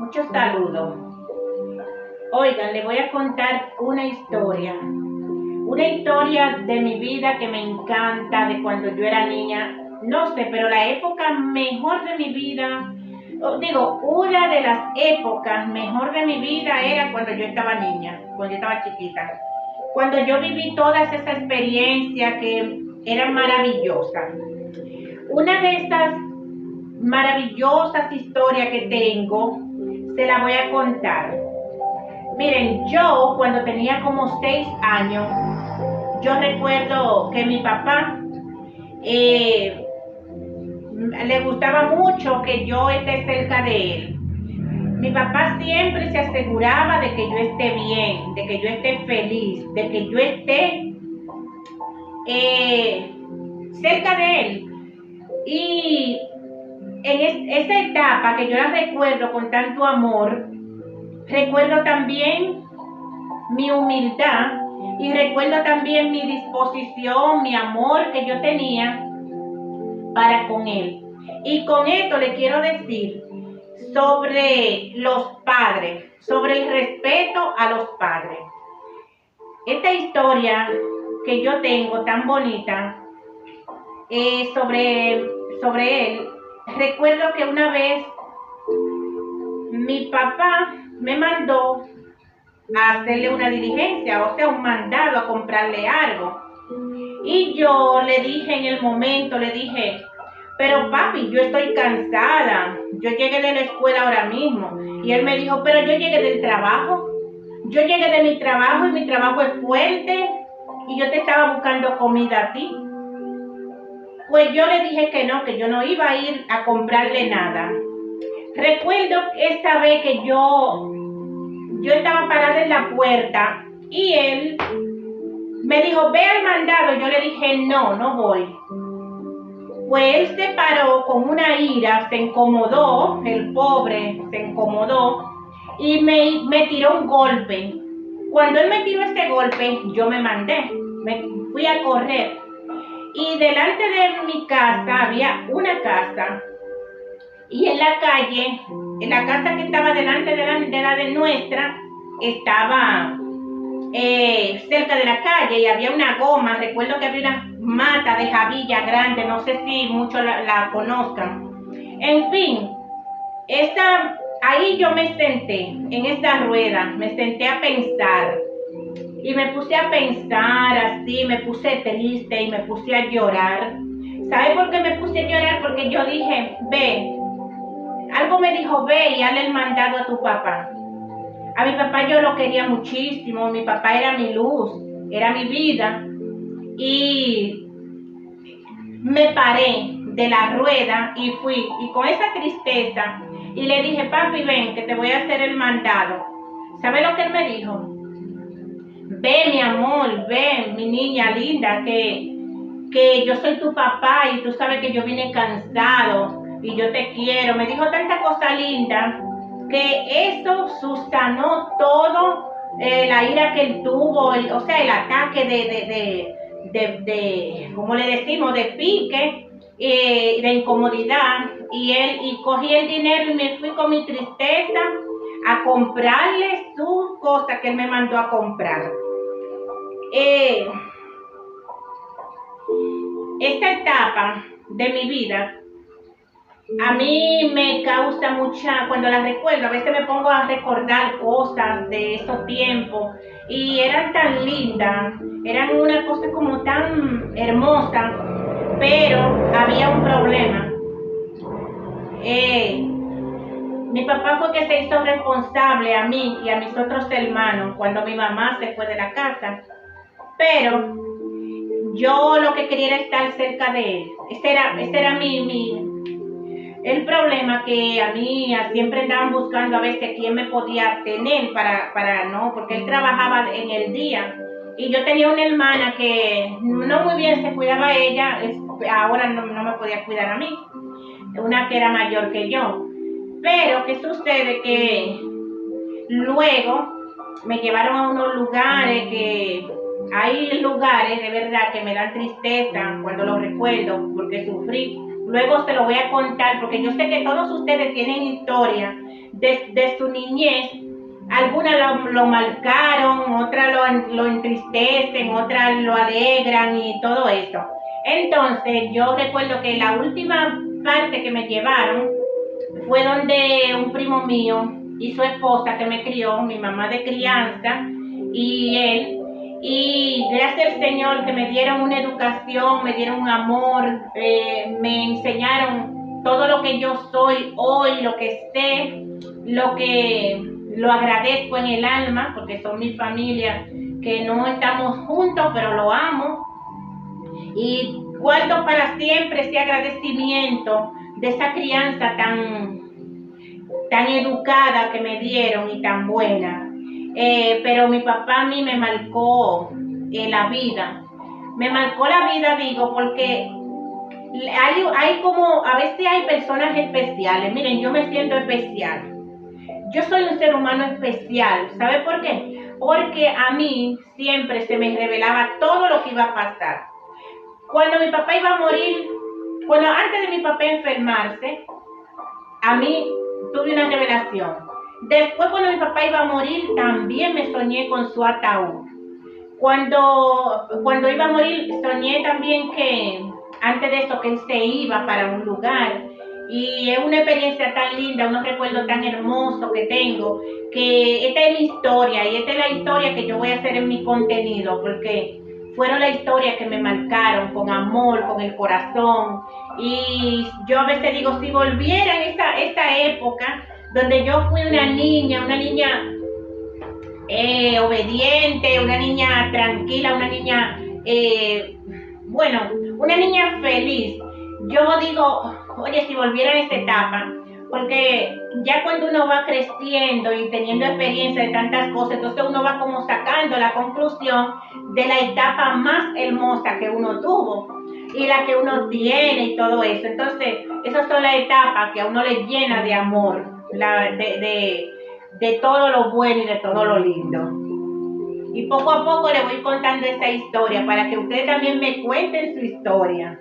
Muchos saludos. Oigan, le voy a contar una historia. Una historia de mi vida que me encanta, de cuando yo era niña. No sé, pero la época mejor de mi vida, una de las épocas mejor de mi vida era cuando yo estaba niña, cuando yo estaba chiquita. Cuando yo viví todas esas experiencias que eran maravillosas. Una de estas maravillosas historias que tengo, se la voy a contar. Miren, yo cuando tenía como 6 años, yo recuerdo que mi papá le gustaba mucho que yo esté cerca de él. Mi papá siempre se aseguraba de que yo esté bien, de que yo esté feliz, de que yo esté cerca de él. Y en esa etapa que yo la recuerdo con tanto amor, recuerdo también mi humildad y recuerdo también mi disposición, mi amor que yo tenía para con él. Y con esto le quiero decir sobre los padres, sobre el respeto a los padres. Esta historia que yo tengo tan bonita sobre él, recuerdo que una vez mi papá me mandó a hacerle una diligencia, o sea, un mandado a comprarle algo. Y yo le dije en el momento, pero papi, yo estoy cansada, yo llegué de la escuela ahora mismo. Y él me dijo, pero yo llegué del trabajo, yo llegué de mi trabajo y mi trabajo es fuerte y yo te estaba buscando comida a ti. Pues yo le dije que yo no iba a ir a comprarle nada. Recuerdo esa vez que yo estaba parada en la puerta y él me dijo, ve al mandado. Yo le dije, no voy. Pues él se paró con una ira, se incomodó, el pobre se incomodó y me tiró un golpe. Cuando él me tiró ese golpe, yo me fui a correr. Y delante de mi casa había una casa. Y en la calle, en la casa que estaba delante de la de nuestra, estaba cerca de la calle y había una goma. Recuerdo que había una mata de jabilla grande, no sé si muchos la conozcan. En fin, ahí yo me senté en esta rueda, me senté a pensar. Y me puse a pensar así, me puse triste y me puse a llorar. ¿Sabe por qué me puse a llorar? Porque yo dije, ve, algo me dijo, ve y hazle el mandado a tu papá. A mi papá yo lo quería muchísimo, mi papá era mi luz, era mi vida. Y me paré de la rueda y fui, y con esa tristeza, y le dije, papi, ven, que te voy a hacer el mandado. ¿Sabe lo que él me dijo? Ve, mi amor, ve, mi niña linda, que yo soy tu papá y tú sabes que yo vine cansado y yo te quiero. Me dijo tanta cosa linda que eso sustanó todo la ira que él tuvo, el ataque de ¿cómo le decimos? De pique, de incomodidad. Y cogí el dinero y me fui con mi tristeza a comprarle sus cosas que él me mandó a comprar. Esta etapa de mi vida a mí me causa cuando la recuerdo, a veces me pongo a recordar cosas de esos tiempos y eran tan lindas, eran una cosa como tan hermosa, pero había un problema. Mi papá fue que se hizo responsable a mí y a mis otros hermanos cuando mi mamá se fue de la casa. Pero yo lo que quería era estar cerca de él. Ese era el problema, que a mí siempre andaban buscando a veces quién me podía tener porque él trabajaba en el día. Y yo tenía una hermana que no muy bien se cuidaba ella, ahora no me podía cuidar a mí. Una que era mayor que yo. Pero ¿qué sucede? Que luego me llevaron a unos lugares que hay lugares de verdad que me dan tristeza cuando los recuerdo, porque sufrí luego se lo voy a contar, porque yo sé que todos ustedes tienen historia de su niñez. Algunas lo marcaron, otras lo entristecen, otras lo alegran y todo eso. Entonces, yo recuerdo que la última parte que me llevaron fue donde un primo mío y su esposa que me crió, mi mamá de crianza y él. Y gracias al Señor que me dieron una educación, me dieron un amor, me enseñaron todo lo que yo soy hoy, lo que sé, lo agradezco en el alma, porque son mi familia, que no estamos juntos, pero lo amo. Y guardo para siempre ese agradecimiento de esa crianza tan educada que me dieron y tan buena. Pero mi papá a mí me marcó la vida. Me marcó la vida, digo, porque hay como, a veces hay personas especiales. Miren, yo me siento especial. Yo soy un ser humano especial. ¿Sabe por qué? Porque a mí siempre se me revelaba todo lo que iba a pasar. Cuando mi papá iba a morir, antes de mi papá enfermarse, a mí tuve una revelación. Después, cuando mi papá iba a morir, también me soñé con su ataúd. Cuando iba a morir, soñé también que, antes de eso, que él se iba para un lugar. Y es una experiencia tan linda, unos recuerdos tan hermosos que tengo, que esta es mi historia y esta es la historia que yo voy a hacer en mi contenido, porque fueron las historias que me marcaron con amor, con el corazón. Y yo a veces digo, si volviera en esta época donde yo fui una niña obediente, una niña tranquila, una niña, una niña feliz. Yo digo, oye, si volviera en esa etapa, porque ya cuando uno va creciendo y teniendo experiencia de tantas cosas, entonces uno va como sacando la conclusión de la etapa más hermosa que uno tuvo y la que uno tiene y todo eso. Entonces, esas son las etapas que a uno le llena de amor, de todo lo bueno y de todo lo lindo. Y poco a poco le voy contando esta historia para que ustedes también me cuenten su historia.